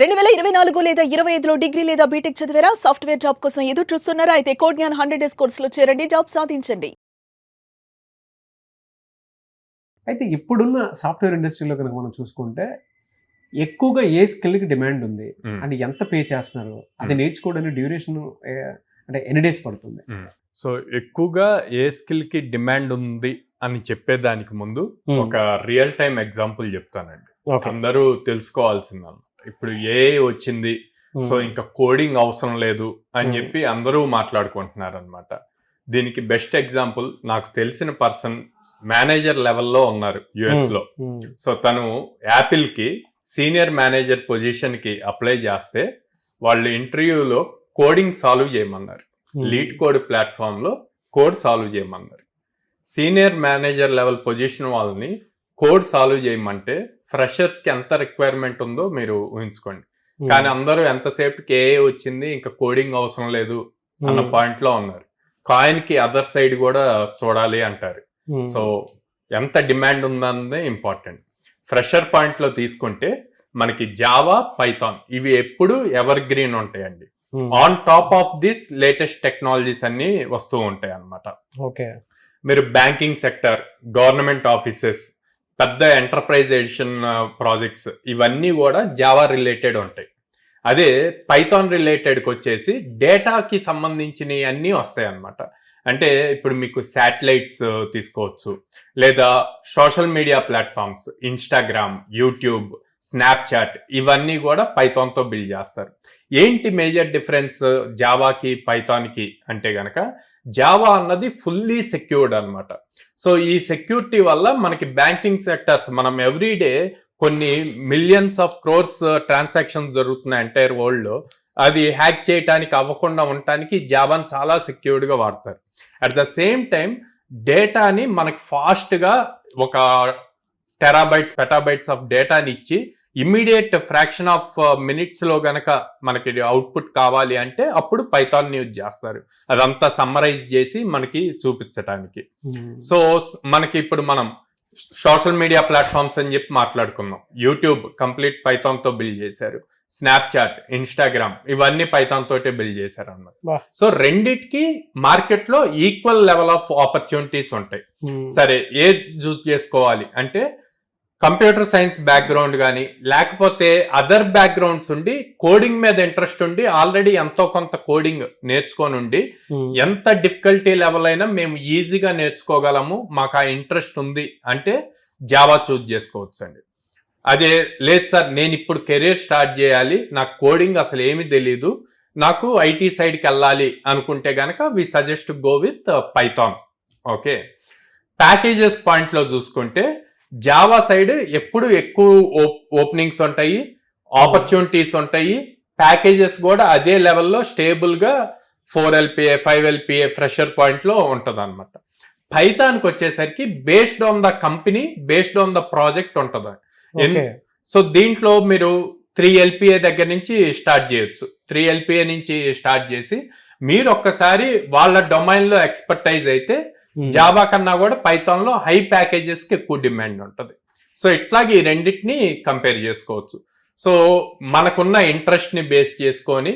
2024 లేదా 25లో డిగ్రీ లేదా బీటెక్ చదివారా? సాఫ్ట్‌వేర్ జాబ్ కోసం ఎదురు చూస్తున్నారా? అయితే కోడ్ జ్ఞాన్ 100 డేస్ కోర్సులో చేరండి. జాబ్ సాధించండి. అయితే ఇప్పుడున్న సాఫ్ట్‌వేర్ ఇండస్ట్రీలో గనుక మనం చూసుకుంటే, ఎక్కువగా ఏ స్కిల్‌కి డిమాండ్ ఉంది? అంటే ఎంత పే చేస్తున్నారు? అది నేర్చుకోవడానికి డ్యూరేషన్ అంటే ఎన్ని డేస్ పడుతుంది? సో ఎక్కువగా ఏ స్కిల్‌కి డిమాండ్ ఉంది అని చెప్పేదానికి ముందు ఒక రియల్ టైమ్ ఎగ్జాంపుల్ చెప్తానండి. అందరూ తెలుసుకోవాల్సిందన్నమాట. ఇప్పుడు ఏఐ వచ్చింది, సో ఇంకా కోడింగ్ అవసరం లేదు అని చెప్పి అందరూ మాట్లాడుకుంటున్నారు అనమాట. దీనికి బెస్ట్ ఎగ్జాంపుల్ నాకు తెలిసిన పర్సన్ మేనేజర్ లెవెల్లో ఉన్నారు యుఎస్ లో. సో తను యాపిల్ కి సీనియర్ మేనేజర్ పొజిషన్ కి అప్లై చేస్తే వాళ్ళు ఇంటర్వ్యూలో కోడింగ్ సాల్వ్ చేయమన్నారు. లీడ్ కోడ్ ప్లాట్ఫామ్ లో కోడ్ సాల్వ్ చేయమన్నారు. సీనియర్ మేనేజర్ లెవెల్ పొజిషన్ వాళ్ళని కోడ్ సాల్వ్ చేయమంటే ఫ్రెషర్స్ కి ఎంత రిక్వైర్మెంట్ ఉందో మీరు ఊహించుకోండి. కానీ అందరూ ఎంతసేపుకి ఏఐ వచ్చింది ఇంకా కోడింగ్ అవసరం లేదు అన్న పాయింట్ లో ఉన్నారు. కాయిన్ కి అదర్ సైడ్ కూడా చూడాలి అంటారు. సో ఎంత డిమాండ్ ఉందన్నదే ఇంపార్టెంట్. ఫ్రెషర్ పాయింట్ లో తీసుకుంటే మనకి జావా, పైథాన్ ఇవి ఎప్పుడు ఎవర్ గ్రీన్ ఉంటాయండి. On top of this latest technologies అన్ని వస్తూ ఉంటాయి అన్నమాట. ఓకే, మీరు బ్యాంకింగ్ సెక్టర్, గవర్నమెంట్ ఆఫీసెస్, పెద్ద ఎంటర్ప్రైజ్ ఎడిషన్ ప్రాజెక్ట్స్ ఇవన్నీ కూడా జావా రిలేటెడ్ ఉంటాయి. అదే పైథాన్ రిలేటెడ్కి వచ్చేసి డేటాకి సంబంధించినవి అన్నీ వస్తాయి అన్నమాట. అంటే ఇప్పుడు మీకు శాటిలైట్స్ తీసుకోవచ్చు, లేదా social media platforms, Instagram, YouTube, Snapchat ఇవన్నీ కూడా పైథాన్తో బిల్డ్ చేస్తారు. ఏంటి మేజర్ డిఫరెన్స్ జావాకి పైథాన్కి అంటే గనక, జావా అన్నది ఫుల్లీ సెక్యూర్డ్ అనమాట. సో ఈ సెక్యూరిటీ వల్ల మనకి బ్యాంకింగ్ సెక్టర్స్, మనం ఎవ్రీడే కొన్ని మిలియన్స్ ఆఫ్ క్రోర్స్ ట్రాన్సాక్షన్స్ జరుగుతున్నాయి ఎంటైర్ వరల్డ్ లో, అది హ్యాక్ చేయడానికి అవ్వకుండా ఉండటానికి జావాని చాలా సెక్యూర్డ్గా వాడతారు. అట్ ద సేమ్ టైం డేటాని మనకి ఫాస్ట్గా ఒక టెరాబైట్స్, పెటాబైట్స్ ఆఫ్ డేటాని ఇచ్చి ఇమ్మీడియట్ ఫ్రాక్షన్ ఆఫ్ మినిట్స్ లో గనక మనకి అవుట్పుట్ కావాలి అంటే అప్పుడు పైథాన్ యూజ్ చేస్తారు. అదంతా సమ్మరైజ్ చేసి మనకి చూపించడానికి. సో మనకి ఇప్పుడు మనం సోషల్ మీడియా ప్లాట్ఫామ్స్ అని చెప్పి మాట్లాడుకున్నాం. యూట్యూబ్ కంప్లీట్ పైథాన్ తో బిల్డ్ చేశారు. స్నాప్చాట్, ఇన్స్టాగ్రామ్ ఇవన్నీ పైథాన్ తోటే బిల్డ్ చేశారు అన్నమాట. సో రెండిటికి మార్కెట్ లో ఈక్వల్ లెవెల్ ఆఫ్ ఆపర్చునిటీస్ ఉంటాయి. సరే ఏది చూస్ చేసుకోవాలి అంటే, కంప్యూటర్ సైన్స్ బ్యాక్గ్రౌండ్ కానీ లేకపోతే అదర్ బ్యాక్గ్రౌండ్స్ ఉండి కోడింగ్ మీద ఇంట్రెస్ట్ ఉండి ఆల్రెడీ ఎంతో కొంత కోడింగ్ నేర్చుకొని ఉండి ఎంత డిఫికల్టీ లెవెల్ అయినా మేము ఈజీగా నేర్చుకోగలము, మాకు ఆ ఇంట్రెస్ట్ ఉంది అంటే జావా చూజ్ చేసుకోవచ్చు అండి. అదే లేదు సార్ నేను ఇప్పుడు కెరీర్ స్టార్ట్ చేయాలి, నాకు కోడింగ్ అసలు ఏమీ తెలీదు, నాకు ఐటీ సైడ్కి వెళ్ళాలి అనుకుంటే గనక we suggest go with Python. Okay, packages పాయింట్లో చూసుకుంటే జావా సైడ్ ఎప్పుడు ఎక్కువ ఓపెనింగ్స్ ఉంటాయి, ఆపర్చునిటీస్ ఉంటాయి. ప్యాకేజెస్ కూడా అదే లెవెల్లో స్టేబుల్గా 4 LPA 5 LPA ఫ్రెషర్ పాయింట్లో ఉంటుంది అనమాట. పైథాన్కి వచ్చేసరికి based on the company, based on the project ఉంటుంది. సో దీంట్లో మీరు 3 LPA దగ్గర నుంచి స్టార్ట్ చేయొచ్చు. 3 LPA నుంచి స్టార్ట్ చేసి మీరు ఒక్కసారి వాళ్ళ డొమైన్లో ఎక్స్పర్టైజ్ అయితే జావా కన్నా కూడా పైథాన్ లో హై ప్యాకేజెస్ కి ఎక్కువ డిమాండ్ ఉంటుంది. సో ఇట్లాగే ఈ రెండింటిని కంపేర్ చేసుకోవచ్చు. సో మనకున్న ఇంట్రెస్ట్ ని బేస్ చేసుకొని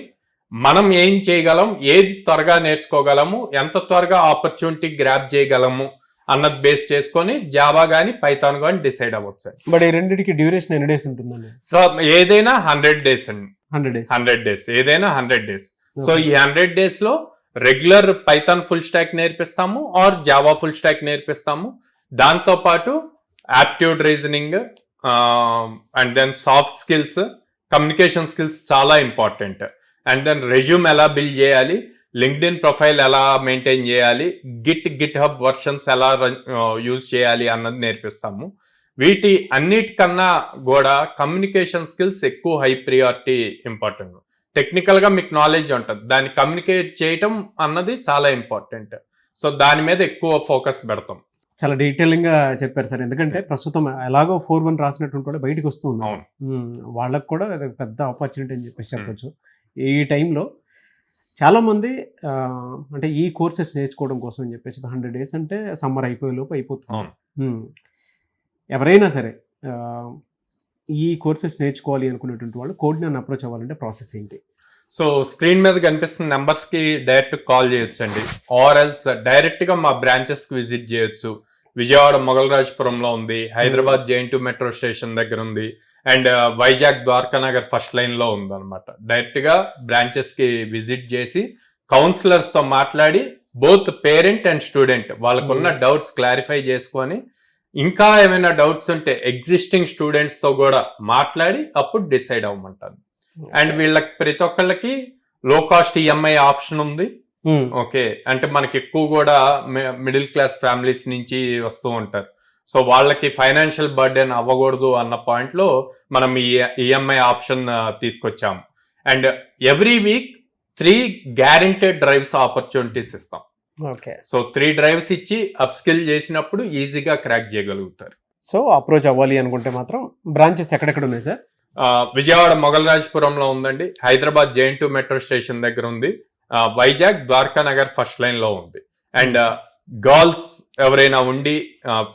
మనం ఏం చేయగలం, ఏది త్వరగా నేర్చుకోగలము, ఎంత త్వరగా ఆపర్చునిటీ గ్రాప్ చేయగలము అన్నది బేస్ చేసుకొని జావా గానీ పైథాన్ గానీ డిసైడ్ అవ్వచ్చు. బట్ ఈ రెండింటికి డ్యూరేషన్ ఎన్ని డేస్ ఉంటుందండి? సో ఏదైనా 100 డేస్ అండి. 100 డేస్ ఏదైనా 100 డేస్. సో ఈ 100 డేస్ లో రెగ్యులర్ పైథాన్ ఫుల్ స్టాక్ నేర్పిస్తాము ఆర్ జావా ఫుల్ స్టాక్ నేర్పిస్తాము. దాంతో పాటు aptitude reasoning and then soft skills, communication skills చాలా ఇంపార్టెంట్. అండ్ దెన్ రెజ్యూమ్ ఎలా బిల్డ్ చేయాలి, లింక్డ్ఇన్ ప్రొఫైల్ ఎలా మెయింటైన్ చేయాలి, గిట్ హబ్ వర్షన్స్ ఎలా యూజ్ చేయాలి అన్నది నేర్పిస్తాము. వీటి అన్నిటికన్నా కూడా కమ్యూనికేషన్ స్కిల్స్ ఎక్కువ హై ప్రియారిటీ ఇంపార్టెంట్. టెక్నికల్ గా మీకు నాలెడ్జ్ ఉంటుంది, దాన్ని కమ్యూనికేట్ చేయటం అన్నది చాలా ఇంపార్టెంట్. సో దాని మీద ఎక్కువ ఫోకస్ పెడతాం. చాలా డీటెయిలింగ్ గా చెప్పారు సార్. ఎందుకంటే ప్రస్తుతం ఎలాగో 4-1 రాసినట్టు కూడా బయటకు వస్తూ ఉన్నాం, వాళ్ళకు కూడా పెద్ద ఆపర్చునిటీ అని చెప్పేసి చెప్పొచ్చు. ఈ టైంలో చాలా మంది అంటే ఈ కోర్సెస్ నేర్చుకోవడం కోసం అని చెప్పేసి 100 డేస్ అంటే సమ్మర్ అయిపోయే లోపు అయిపోతుంది. ఎవరైనా సరే ఈ కోర్సెస్ నేర్చుకోవాలి అనుకునేటువంటి వాళ్ళు కోడ్ని అప్రోచ్ అవ్వాలంటే ప్రాసెస్ ఏంటి? సో స్క్రీన్ మీద కనిపిస్తున్న నెంబర్స్ కి డైరెక్ట్ కాల్ చేయొచ్చు అండి, ఆర్ ఎల్స్ డైరెక్ట్ గా మా బ్రాంచెస్ కి విజిట్ చేయొచ్చు. విజయవాడ మొగల్రాజపురంలో ఉంది, హైదరాబాద్ జైన్2 మెట్రో స్టేషన్ దగ్గర ఉంది, and Vizag Dwaraka Nagar first line లో ఉంది అనమాట. డైరెక్ట్ గా బ్రాంచెస్ కి విజిట్ చేసి కౌన్సిలర్స్ తో మాట్లాడి బోత్ పేరెంట్ అండ్ స్టూడెంట్ వాళ్ళకున్న డౌట్స్ క్లారిఫై చేసుకొని, ఇంకా ఏమైనా డౌట్స్ ఉంటే ఎగ్జిస్టింగ్ స్టూడెంట్స్ తో కూడా మాట్లాడి అప్పుడు డిసైడ్ అవ్వమంటాను. అండ్ వీళ్ళకి ప్రతి ఒక్కళ్ళకి లో కాస్ట్ ఈఎంఐ ఆప్షన్ ఉంది. ఓకే, అంటే మనకి ఎక్కువ కూడా మిడిల్ క్లాస్ ఫ్యామిలీస్ నుంచి వస్తూ ఉంటారు. సో వాళ్ళకి ఫైనాన్షియల్ బర్డెన్ అవ్వకూడదు అన్న పాయింట్ లో మనం ఈ ఈఎంఐ ఆప్షన్ తీసుకొచ్చాము. And every week 3 guaranteed drives opportunities ఇస్తాం. ఓకే, సో 3 డ్రైవ్స్ ఇచ్చి అప్స్కిల్ చేసినప్పుడు ఈజీగా క్రాక్ చేయగలుగుతారు. సో అప్రోచ్ అవ్వాలి అనుకుంటే మాత్రం బ్రాంచెస్ ఎక్కడెక్కడ ఉన్నాయి సార్? విజయవాడ మొగల్రాజపురంలో ఉందండి, హైదరాబాద్ జైన్2 మెట్రో స్టేషన్ దగ్గర ఉంది, వైజాగ్ ద్వారకా నగర్ ఫస్ట్ లైన్ లో ఉంది. అండ్ గర్ల్స్ ఎవరైనా ఉండి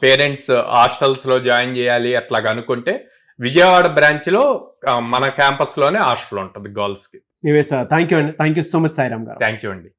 పేరెంట్స్ హాస్టల్స్ లో జాయిన్ చేయాలి అట్లాగా అనుకుంటే విజయవాడ బ్రాంచ్ లో మన క్యాంపస్ లోనే హాస్టల్ ఉంటుంది గర్ల్స్ కి. థ్యాంక్ యూ అండి, thank you so much Sairam గారు. థ్యాంక్ యూ అండి.